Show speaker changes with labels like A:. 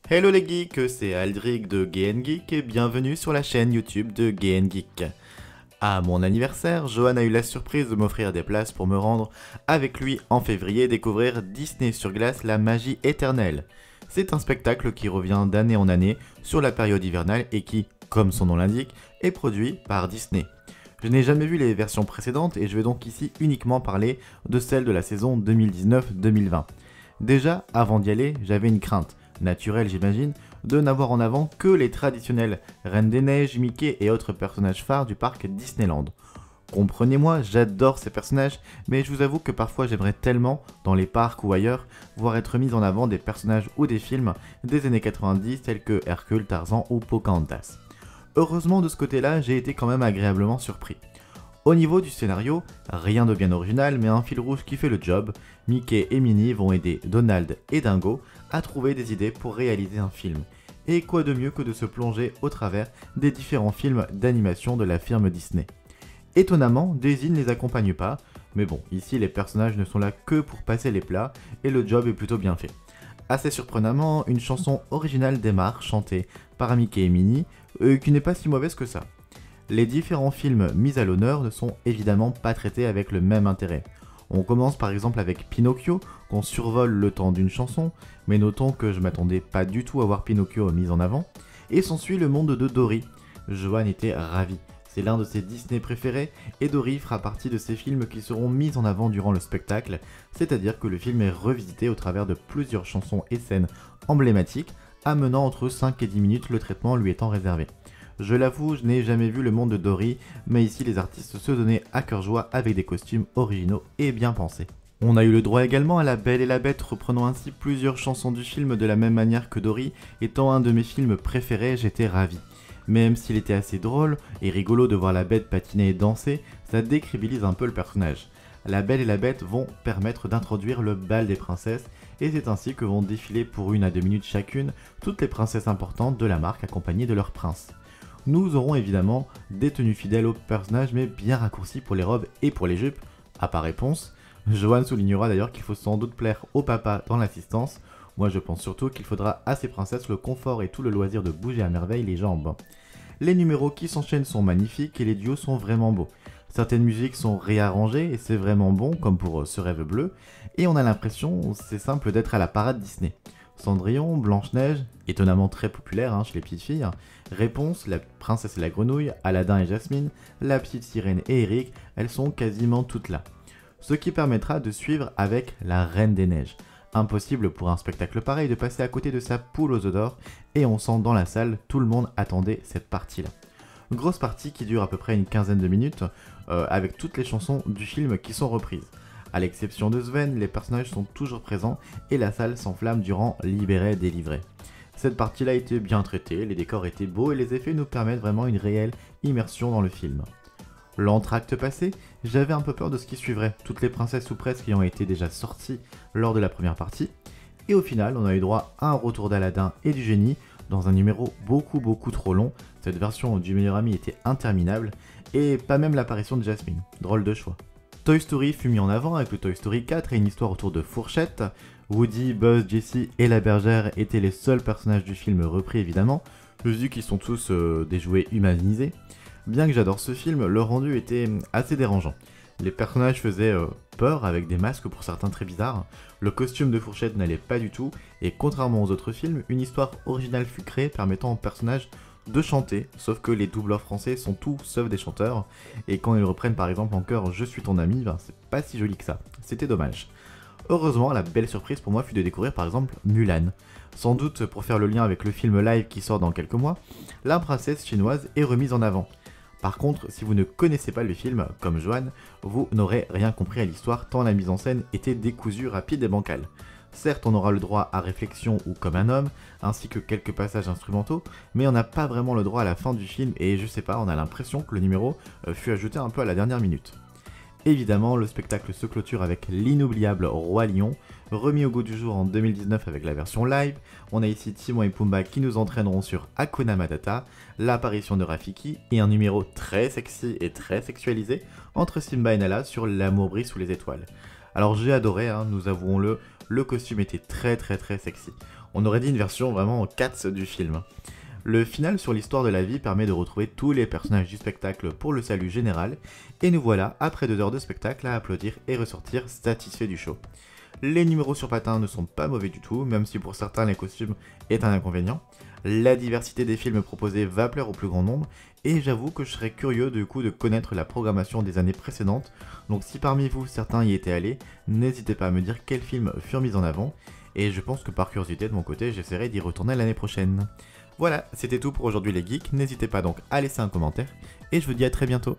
A: Hello les geeks, c'est Aldric de Gay Geek et bienvenue sur la chaîne YouTube de Gay Geek. À mon anniversaire, Johan a eu la surprise de m'offrir des places pour me rendre avec lui en février et découvrir Disney sur glace, la magie éternelle. C'est un spectacle qui revient d'année en année sur la période hivernale et qui, comme son nom l'indique, est produit par Disney. Je n'ai jamais vu les versions précédentes et je vais donc ici uniquement parler de celle de la saison 2019-2020. Déjà, avant d'y aller, j'avais une crainte, naturelle j'imagine, de n'avoir en avant que les traditionnels Reine des Neiges, Mickey et autres personnages phares du parc Disneyland. Comprenez-moi, j'adore ces personnages, mais je vous avoue que parfois j'aimerais tellement, dans les parcs ou ailleurs, voir être mis en avant des personnages ou des films des années 90 tels que Hercule, Tarzan ou Pocahontas. Heureusement de ce côté-là, j'ai été quand même agréablement surpris. Au niveau du scénario, rien de bien original, mais un fil rouge qui fait le job. Mickey et Minnie vont aider Donald et Dingo à trouver des idées pour réaliser un film. Et quoi de mieux que de se plonger au travers des différents films d'animation de la firme Disney. Étonnamment, Daisy ne les accompagne pas, mais bon, ici les personnages ne sont là que pour passer les plats et le job est plutôt bien fait. Assez surprenamment, une chanson originale démarre, chantée par Mickey et Minnie, qui n'est pas si mauvaise que ça. Les différents films mis à l'honneur ne sont évidemment pas traités avec le même intérêt. On commence par exemple avec Pinocchio, qu'on survole le temps d'une chanson, mais notons que je m'attendais pas du tout à voir Pinocchio mis en avant, et s'ensuit le monde de Dory. Johan était ravi, c'est l'un de ses Disney préférés, et Dory fera partie de ces films qui seront mis en avant durant le spectacle, c'est-à-dire que le film est revisité au travers de plusieurs chansons et scènes emblématiques, amenant entre 5 et 10 minutes le traitement lui étant réservé. Je l'avoue, je n'ai jamais vu le monde de Dory, mais ici les artistes se donnaient à cœur joie avec des costumes originaux et bien pensés. On a eu le droit également à La Belle et la Bête, reprenant ainsi plusieurs chansons du film de la même manière que Dory, étant un de mes films préférés, j'étais ravi. Même s'il était assez drôle et rigolo de voir la bête patiner et danser, ça décrédibilise un peu le personnage. La Belle et la Bête vont permettre d'introduire le bal des princesses, et c'est ainsi que vont défiler pour 1 à 2 minutes chacune toutes les princesses importantes de la marque accompagnées de leurs princes. Nous aurons évidemment des tenues fidèles aux personnages mais bien raccourcies pour les robes et pour les jupes, à part réponse. Johan soulignera d'ailleurs qu'il faut sans doute plaire au papa dans l'assistance. Moi je pense surtout qu'il faudra à ces princesses le confort et tout le loisir de bouger à merveille les jambes. Les numéros qui s'enchaînent sont magnifiques et les duos sont vraiment beaux. Certaines musiques sont réarrangées et c'est vraiment bon comme pour Ce rêve bleu, et on a l'impression, c'est simple, d'être à la parade Disney. Cendrillon, Blanche-Neige, étonnamment très populaire chez les petites filles, Réponse, La Princesse et la Grenouille, Aladdin et Jasmine, La Petite Sirène et Eric, elles sont quasiment toutes là. Ce qui permettra de suivre avec La Reine des Neiges. Impossible pour un spectacle pareil de passer à côté de sa poule aux œufs d'or, et on sent dans la salle, tout le monde attendait cette partie-là. Grosse partie qui dure à peu près une quinzaine de minutes, avec toutes les chansons du film qui sont reprises. À l'exception de Sven, les personnages sont toujours présents et la salle s'enflamme durant Libéré, délivré. Cette partie-là était bien traitée, les décors étaient beaux et les effets nous permettent vraiment une réelle immersion dans le film. L'entracte passé, j'avais un peu peur de ce qui suivrait, toutes les princesses ou presque ayant été déjà sorties lors de la première partie, et au final on a eu droit à un retour d'Aladin et du génie dans un numéro beaucoup trop long. Cette version du meilleur ami était interminable, et pas même l'apparition de Jasmine, drôle de choix. Toy Story fut mis en avant avec le Toy Story 4 et une histoire autour de fourchettes. Woody, Buzz, Jessie et la bergère étaient les seuls personnages du film repris évidemment, vu qu'ils sont tous des jouets humanisés. Bien que j'adore ce film, le rendu était assez dérangeant. Les personnages faisaient peur avec des masques pour certains très bizarres, le costume de fourchette n'allait pas du tout, et contrairement aux autres films, une histoire originale fut créée permettant aux personnages de chanter, sauf que les doubleurs français sont tous sauf des chanteurs, et quand ils reprennent par exemple en chœur Je suis ton ami, c'est pas si joli que ça, c'était dommage. Heureusement, la belle surprise pour moi fut de découvrir par exemple Mulan. Sans doute pour faire le lien avec le film live qui sort dans quelques mois, la princesse chinoise est remise en avant. Par contre, si vous ne connaissez pas le film, comme Johan, vous n'aurez rien compris à l'histoire tant la mise en scène était décousue, rapide et bancale. Certes, on aura le droit à Réflexion ou Comme un homme, ainsi que quelques passages instrumentaux, mais on n'a pas vraiment le droit à la fin du film et je sais pas, on a l'impression que le numéro fut ajouté un peu à la dernière minute. Évidemment, le spectacle se clôture avec l'inoubliable Roi Lion, remis au goût du jour en 2019 avec la version live. On a ici Timon et Pumba qui nous entraîneront sur Hakuna Matata, l'apparition de Rafiki et un numéro très sexy et très sexualisé entre Simba et Nala sur L'amour brille sous les étoiles. Alors j'ai adoré, nous avouons-le, le costume était très sexy. On aurait dit une version vraiment Cats du film. Le final sur l'histoire de la vie permet de retrouver tous les personnages du spectacle pour le salut général, et nous voilà, après 2 heures de spectacle, à applaudir et ressortir satisfaits du show. Les numéros sur patins ne sont pas mauvais du tout, même si pour certains les costumes est un inconvénient. La diversité des films proposés va plaire au plus grand nombre, et j'avoue que je serais curieux du coup de connaître la programmation des années précédentes, donc si parmi vous certains y étaient allés, n'hésitez pas à me dire quels films furent mis en avant, et je pense que par curiosité de mon côté, j'essaierai d'y retourner l'année prochaine. Voilà, c'était tout pour aujourd'hui les geeks, n'hésitez pas donc à laisser un commentaire, et je vous dis à très bientôt.